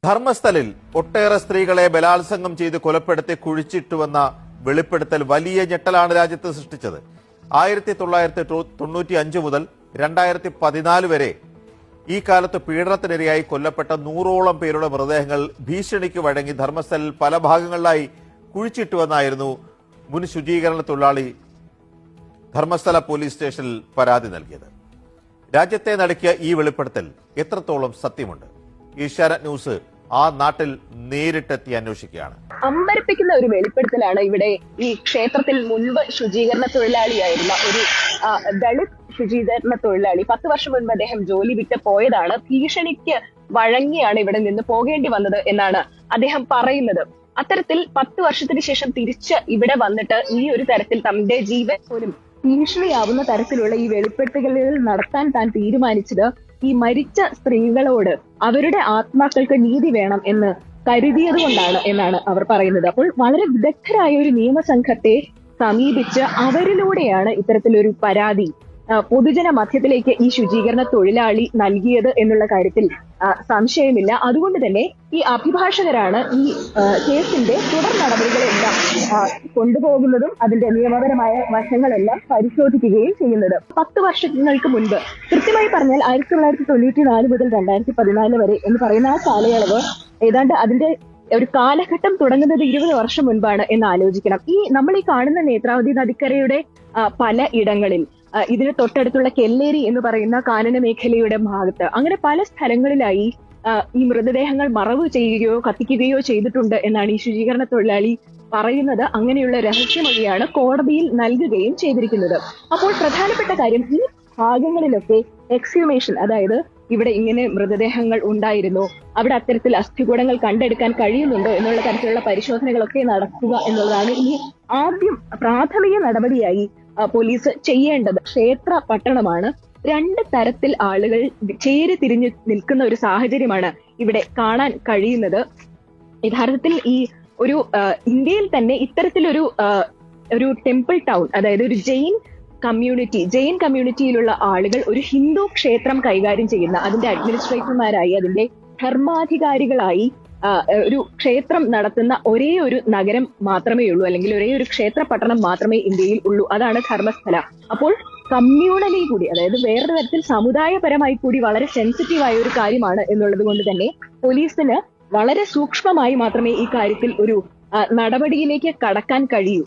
ധർമ്മസ്ഥലിൽ ഒട്ടേറെ സ്ത്രീകളെ ബലാത്സംഗം ചെയ്ത് കൊലപ്പെടുത്തി കുഴിച്ചിട്ടുവെന്ന വെളിപ്പെടുത്തൽ വലിയ ഞെട്ടലാണ് രാജ്യത്ത് സൃഷ്ടിച്ചത്. 1995 മുതൽ 2014 വരെ ഈ കാലത്ത് പീഡനത്തിനിരയായി കൊല്ലപ്പെട്ട 100ഓളം പേരുടെ മൃതദേഹങ്ങൾ ഭീഷണിക്ക് വഴങ്ങി ധർമ്മസ്ഥലിൽ പല ഭാഗങ്ങളിലായി കുഴിച്ചിട്ടുവെന്നായിരുന്നു മുൻ ശുചീകരണ തൊഴിലാളി ധർമ്മസ്ഥല പോലീസ് സ്റ്റേഷനിൽ പരാതി നൽകിയത്. രാജ്യത്തെ നടുക്കിയ ഈ വെളിപ്പെടുത്തൽ എത്രത്തോളം സത്യമുണ്ട്? ഏഷ്യാനെറ്റ് ന്യൂസ് ആ നാട്ടിൽ നേരിട്ടെത്തി അന്വേഷിക്കുകയാണ്. അമ്പരപ്പിക്കുന്ന ഒരു വെളിപ്പെടുത്തലാണ് ഇവിടെ ഈ ക്ഷേത്രത്തിൽ മുൻപ് ശുചീകരണ തൊഴിലാളിയായിരുന്ന ഒരു ദളിത് ശുചീകരണ തൊഴിലാളി 10 വർഷം മുൻപ് അദ്ദേഹം ജോലി വിട്ട് പോയതാണ്. ഭീഷണിക്ക് വഴങ്ങിയാണ് ഇവിടെ നിന്ന് പോകേണ്ടി വന്നത് എന്നാണ് അദ്ദേഹം പറയുന്നത്. അത്തരത്തിൽ 10 വർഷത്തിന് ശേഷം തിരിച്ച് ഇവിടെ വന്നിട്ട് ഈ ഒരു തരത്തിൽ തന്റെ ജീവൻ പോലും ഭീഷണിയാവുന്ന തരത്തിലുള്ള ഈ വെളിപ്പെടുത്തലുകൾ നടത്താൻ താൻ തീരുമാനിച്ചത് ഈ മരിച്ച സ്ത്രീകളോട് അവരുടെ ആത്മാക്കൾക്ക് നീതി വേണം എന്ന് കരുതിയത് കൊണ്ടാണ് എന്നാണ് അവർ പറയുന്നത്. അപ്പോൾ വളരെ വിദഗ്ധരായ ഒരു നിയമസംഘത്തെ സമീപിച്ച് അവരിലൂടെയാണ് ഇത്തരത്തിലൊരു പരാതി പൊതുജന മധ്യത്തിലേക്ക് ഈ ശുചീകരണ തൊഴിലാളി നൽകിയത് എന്നുള്ള കാര്യത്തിൽ സംശയമില്ല. അതുകൊണ്ട് തന്നെ ഈ അഭിഭാഷകരാണ് ഈ കേസിന്റെ തുടർ നടപടികളെല്ലാം കൊണ്ടുപോകുന്നതും അതിന്റെ നിയമപരമായ വശങ്ങളെല്ലാം പരിശോധിക്കുകയും ചെയ്യുന്നത്. 10 വർഷങ്ങൾക്ക് മുൻപ്, കൃത്യമായി പറഞ്ഞാൽ 1994 മുതൽ 2014 വരെ എന്ന് പറയുന്ന ആ കാലയളവ് ഏതാണ്ട് അതിന്റെ ഒരു കാലഘട്ടം തുടങ്ങുന്നത് 20 വർഷം മുൻപാണ് എന്ന് ആലോചിക്കണം. നമ്മൾ ഈ കാണുന്ന നേത്രാവതി നദിക്കരയുടെ പല ഇടങ്ങളിൽ, ഇതിന് തൊട്ടടുത്തുള്ള കെല്ലേരി എന്ന് പറയുന്ന കാനന മേഖലയുടെ ഭാഗത്ത്, അങ്ങനെ പല സ്ഥലങ്ങളിലായി ഈ മൃതദേഹങ്ങൾ മറവ് ചെയ്യുകയോ കത്തിക്കുകയോ ചെയ്തിട്ടുണ്ട് എന്നാണ് ഈ ശുചീകരണ തൊഴിലാളി പറയുന്നത്. അങ്ങനെയുള്ള രഹസ്യമൊഴിയാണ് കോടതിയിൽ നൽകുകയും ചെയ്തിരിക്കുന്നത്. അപ്പോൾ പ്രധാനപ്പെട്ട കാര്യം, ഈ ഭാഗങ്ങളിലൊക്കെ എക്സ്ഹ്യൂമേഷൻ, അതായത് ഇവിടെ ഇങ്ങനെ മൃതദേഹങ്ങൾ ഉണ്ടായിരുന്നു, അവിടെ അത്തരത്തിൽ അസ്ഥികൂടങ്ങൾ കണ്ടെടുക്കാൻ കഴിയുന്നുണ്ടോ എന്നുള്ള തരത്തിലുള്ള പരിശോധനകളൊക്കെ നടക്കുക എന്നുള്ളതാണ് ഈ ആദ്യം പ്രാഥമിക നടപടിയായി പോലീസ് ചെയ്യേണ്ടത്. ക്ഷേത്ര പട്ടണമാണ്. 2 തരത്തിൽ ആളുകൾ ചേരി തിരിഞ്ഞു നിൽക്കുന്ന ഒരു സാഹചര്യമാണ് ഇവിടെ കാണാൻ കഴിയുന്നത്. യഥാർത്ഥത്തിൽ ഈ ഒരു ഇന്ത്യയിൽ തന്നെ ഇത്തരത്തിലൊരു ഒരു ടെമ്പിൾ ടൗൺ, അതായത് ഒരു ജെയിൻ കമ്മ്യൂണിറ്റിയിലുള്ള ആളുകൾ ഒരു ഹിന്ദു ക്ഷേത്രം കൈകാര്യം ചെയ്യുന്ന, അതിന്റെ അഡ്മിനിസ്ട്രേറ്റർമാരായി, അതിന്റെ ധർമാധികാരികളായി ഒരു ക്ഷേത്രം നടത്തുന്ന ഒരേ ഒരു നഗരം മാത്രമേ ഉള്ളൂ, അല്ലെങ്കിൽ ഒരേ ഒരു ക്ഷേത്ര പട്ടണം മാത്രമേ ഇന്ത്യയിൽ ഉള്ളൂ. അതാണ് ധർമ്മസ്ഥല. അപ്പോൾ കമ്മ്യൂണലി കൂടി, അതായത് വേറൊരു തരത്തിൽ സമുദായപരമായി കൂടി വളരെ സെൻസിറ്റീവായ ഒരു കാര്യമാണ് എന്നുള്ളത് കൊണ്ട് തന്നെ പോലീസിന് വളരെ സൂക്ഷ്മമായി മാത്രമേ ഈ കാര്യത്തിൽ ഒരു നടപടിയിലേക്ക് കടക്കാൻ കഴിയൂ.